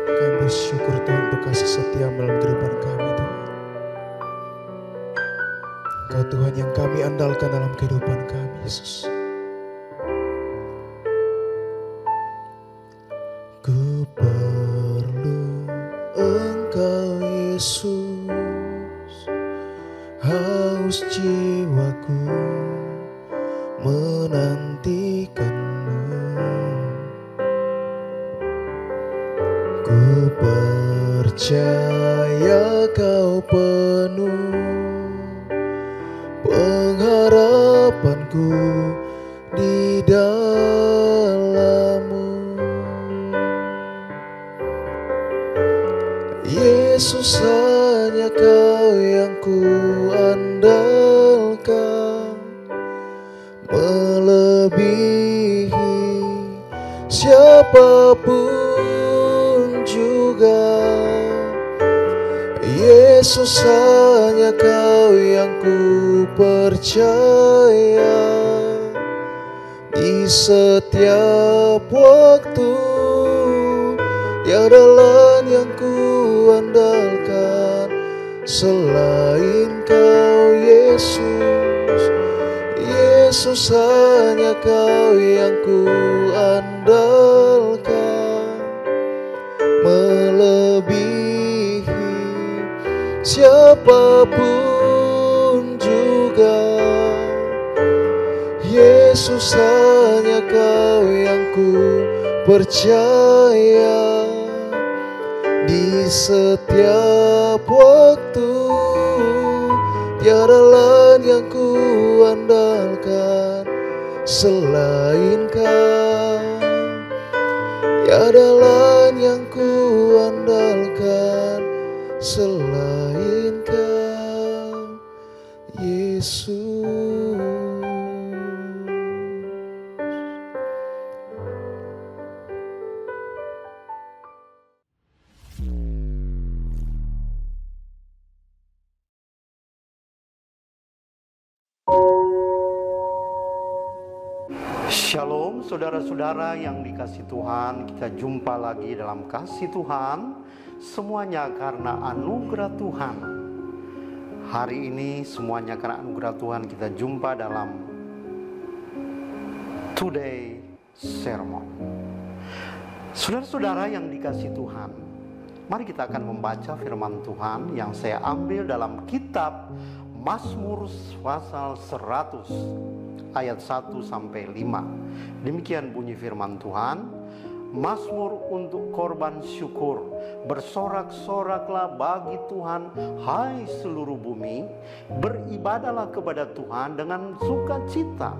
Kami bersyukur Tuhan untuk kasih setia dalam kehidupan kami Tuhan. Engkau Tuhan yang kami andalkan dalam kehidupan kami Yesus. Ku perlu Engkau Yesus, haus jiwaku menantikanmu. Ku percaya Kau penuh pengharapanku di dalam-Mu. Yesus, hanya Kau yang ku andalkan, melebihi siapapun juga. Yesus, hanya Kau yang ku percaya di setiap waktu. Tiada lain yang ku andalkan selain Kau Yesus. Yesus, hanya Kau yang ku andalkan, melebihi siapapun juga. Yesus, hanya Kau yang ku percaya di setiap waktu. Tiada lain yang ku andalkan selain Kau. Tiada lain yang ku andalkan selain Kau Yesus. Shalom saudara-saudara yang dikasihi Tuhan, kita jumpa lagi dalam kasih Tuhan, semuanya karena anugerah Tuhan. Hari ini semuanya karena anugerah Tuhan kita jumpa dalam Today Sermon. Saudara-saudara yang dikasihi Tuhan, mari kita akan membaca firman Tuhan yang saya ambil dalam kitab Mazmur pasal 100 ayat 1 sampai 5. Demikian bunyi firman Tuhan. Mazmur untuk korban syukur. Bersorak-soraklah bagi Tuhan, hai seluruh bumi. Beribadahlah kepada Tuhan dengan sukacita.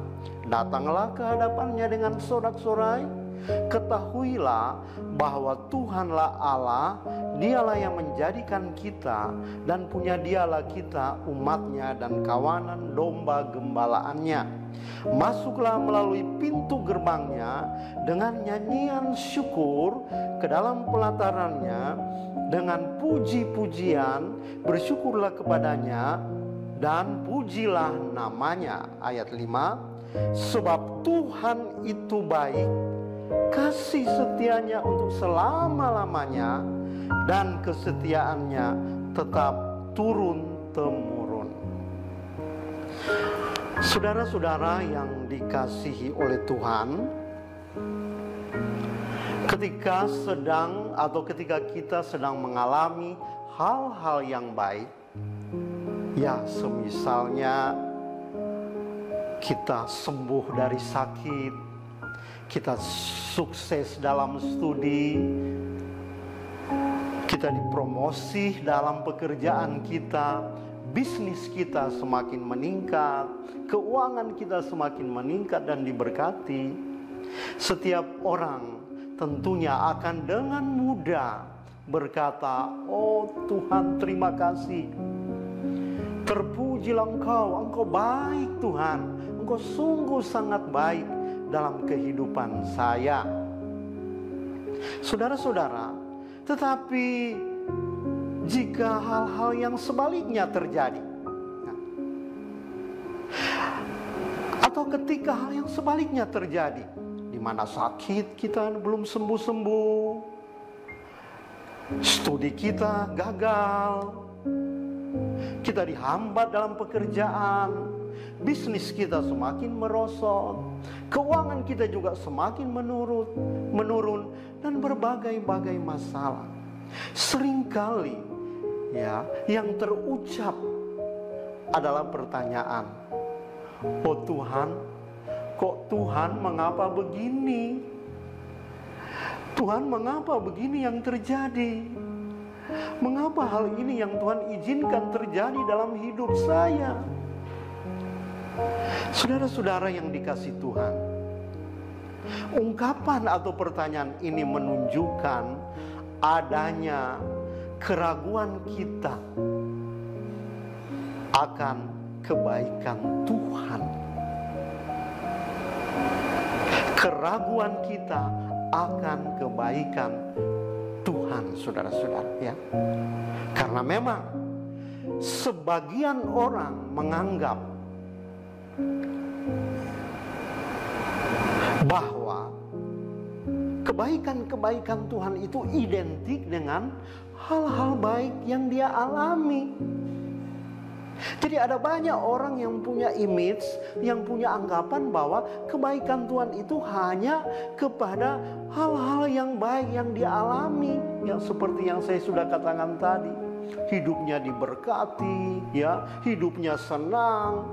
Datanglah ke hadapannya dengan sorak-sorai. Ketahuilah bahwa Tuhanlah Allah, Dialah yang menjadikan kita, dan punya Dialah kita umatnya dan kawanan domba gembalaannya. Masuklah melalui pintu gerbangnya dengan nyanyian syukur, ke dalam pelatarannya dengan puji-pujian. Bersyukurlah kepadanya dan pujilah namanya. Ayat 5, sebab Tuhan itu baik, kasih setianya untuk selama-lamanya, dan kesetiaannya tetap turun-temurun. Saudara-saudara yang dikasihi oleh Tuhan, ketika kita sedang mengalami hal-hal yang baik, ya semisalnya kita sembuh dari sakit, kita sukses dalam studi, kita dipromosi dalam pekerjaan kita, bisnis kita semakin meningkat, keuangan kita semakin meningkat dan diberkati. Setiap orang tentunya akan dengan mudah berkata, oh Tuhan, terima kasih. Terpujilah Engkau baik Tuhan, Engkau sungguh sangat baik dalam kehidupan saya. Saudara-saudara, tetapi jika hal-hal yang sebaliknya terjadi, atau ketika hal yang sebaliknya terjadi, di mana sakit kita belum sembuh-sembuh, Studi kita gagal, kita dihambat dalam pekerjaan, bisnis kita semakin merosot, keuangan kita juga semakin menurun, dan berbagai-bagai masalah. Seringkali ya, yang terucap adalah pertanyaan, oh Tuhan, kok Tuhan mengapa begini? Tuhan mengapa begini yang terjadi? Mengapa hal ini yang Tuhan izinkan terjadi dalam hidup saya? Saudara-saudara yang dikasih Tuhan, ungkapan atau pertanyaan ini menunjukkan adanya keraguan kita akan kebaikan Tuhan. Keraguan kita akan kebaikan Tuhan, saudara-saudara, ya. Karena memang sebagian orang menganggap bahwa kebaikan-kebaikan Tuhan itu identik dengan hal-hal baik yang dia alami. Jadi ada banyak orang yang punya image, yang punya anggapan bahwa kebaikan Tuhan itu hanya kepada hal-hal yang baik yang dia alami. Yang seperti yang saya sudah katakan tadi, hidupnya diberkati, ya, hidupnya senang.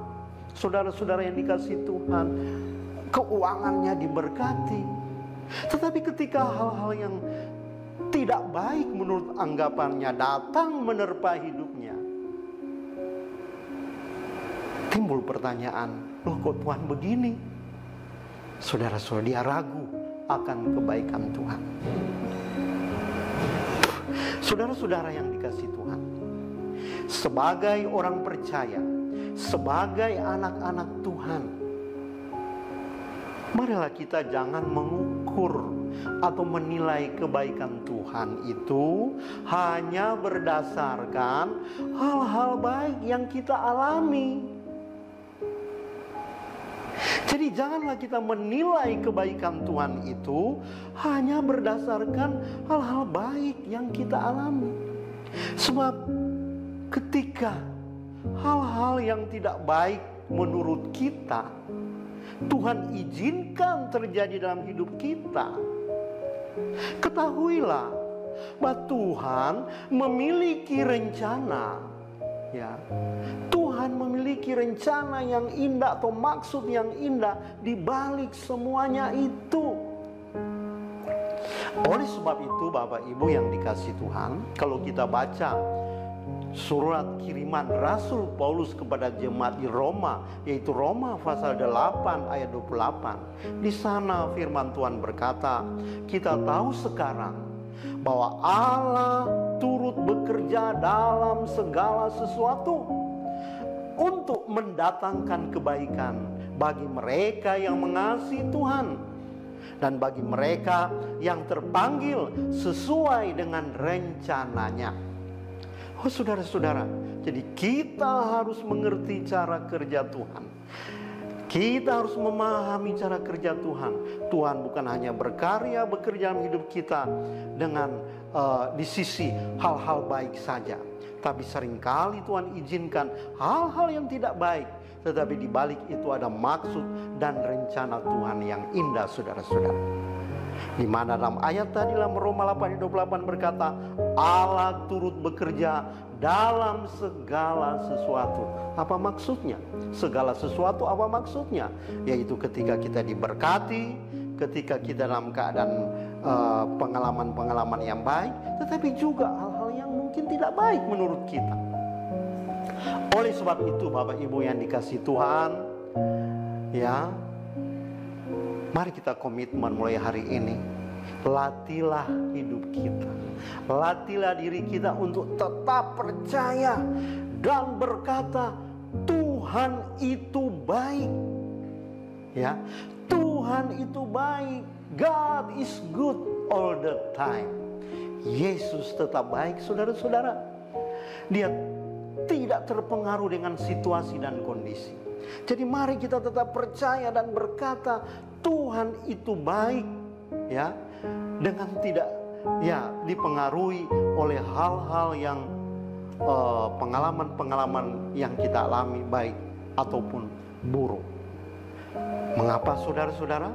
Saudara-saudara yang dikasih Tuhan, keuangannya diberkati. Tetapi ketika hal-hal yang tidak baik menurut anggapannya datang menerpa hidupnya, timbul pertanyaan, loh kok Tuhan begini? Saudara-saudara, dia ragu akan kebaikan Tuhan. Saudara-saudara yang dikasih Tuhan, sebagai orang percaya, sebagai anak-anak Tuhan, marilah kita jangan mengukur atau menilai kebaikan Tuhan itu hanya berdasarkan hal-hal baik yang kita alami. Jadi janganlah kita menilai kebaikan Tuhan itu hanya berdasarkan hal-hal baik yang kita alami. Sebab ketika hal-hal yang tidak baik menurut kita Tuhan izinkan terjadi dalam hidup kita, ketahuilah bahwa Tuhan memiliki rencana, ya. Tuhan memiliki rencana yang indah atau maksud yang indah di balik semuanya itu. Oleh sebab itu Bapak Ibu yang dikasih Tuhan, kalau kita baca surat kiriman Rasul Paulus kepada jemaat di Roma, yaitu Roma pasal 8 ayat 28. Di sana firman Tuhan berkata, kita tahu sekarang bahwa Allah turut bekerja dalam segala sesuatu untuk mendatangkan kebaikan bagi mereka yang mengasihi Tuhan dan bagi mereka yang terpanggil sesuai dengan rencananya. Oh saudara-saudara, jadi kita harus mengerti cara kerja Tuhan. Kita harus memahami cara kerja Tuhan. Tuhan bukan hanya berkarya, bekerja dalam hidup kita dengan di sisi hal-hal baik saja. Tapi seringkali Tuhan izinkan hal-hal yang tidak baik. Tetapi di balik itu ada maksud dan rencana Tuhan yang indah, saudara-saudara. Di mana dalam ayat tadi dalam Roma 8:28 berkata, Allah turut bekerja dalam segala sesuatu. Apa maksudnya? Segala sesuatu apa maksudnya? Yaitu ketika kita diberkati, ketika kita dalam keadaan pengalaman-pengalaman yang baik, tetapi juga hal-hal yang mungkin tidak baik menurut kita. Oleh sebab itu Bapak Ibu yang dikasih Tuhan, ya, mari kita komitmen mulai hari ini. Latihlah hidup kita, latihlah diri kita untuk tetap percaya dan berkata, Tuhan itu baik. Ya, Tuhan itu baik. God is good all the time. Yesus tetap baik, saudara-saudara. Dia tidak terpengaruh dengan situasi dan kondisi. Jadi mari kita tetap percaya dan berkata, Tuhan itu baik, ya, dengan tidak dipengaruhi oleh hal-hal yang pengalaman-pengalaman yang kita alami, baik ataupun buruk. Mengapa saudara-saudara?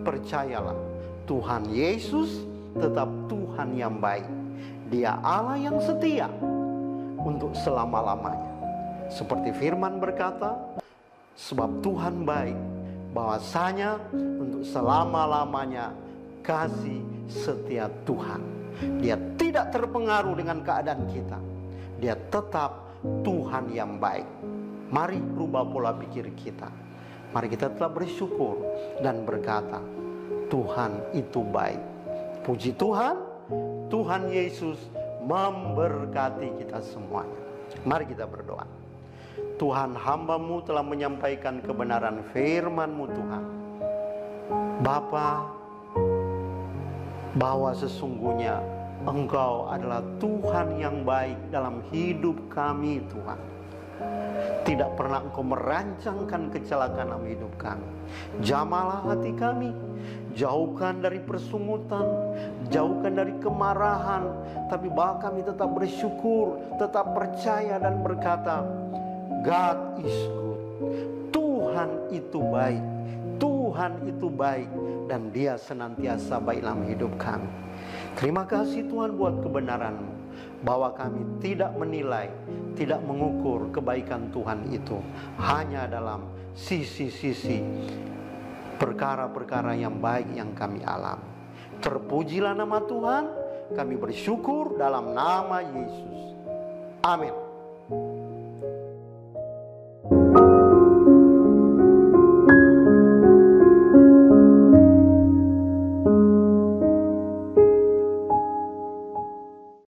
Percayalah, Tuhan Yesus tetap Tuhan yang baik. Dia Allah yang setia untuk selama-lamanya. Seperti firman berkata, sebab Tuhan baik, bahwasanya untuk selama-lamanya kasih setia Tuhan. Dia tidak terpengaruh dengan keadaan kita. Dia tetap Tuhan yang baik. Mari rubah pola pikir kita. Mari kita tetap bersyukur dan berkata, Tuhan itu baik. Puji Tuhan, Tuhan Yesus memberkati kita semuanya. Mari kita berdoa. Tuhan, hamba-Mu telah menyampaikan kebenaran firman-Mu Tuhan. Bapa, bahwa sesungguhnya Engkau adalah Tuhan yang baik dalam hidup kami Tuhan. Tidak pernah Engkau merancangkan kecelakaan dalam hidup kami. Jamahlah hati kami, jauhkan dari persungutan, jauhkan dari kemarahan, tapi bahwa kami tetap bersyukur, tetap percaya dan berkata, God is good. Tuhan itu baik. Tuhan itu baik dan Dia senantiasa baik dalam hidup kami. Terima kasih Tuhan buat kebenaran-Mu, bahwa kami tidak menilai, tidak mengukur kebaikan Tuhan itu hanya dalam sisi-sisi perkara-perkara yang baik yang kami alami. Terpujilah nama Tuhan, kami bersyukur dalam nama Yesus. Amin.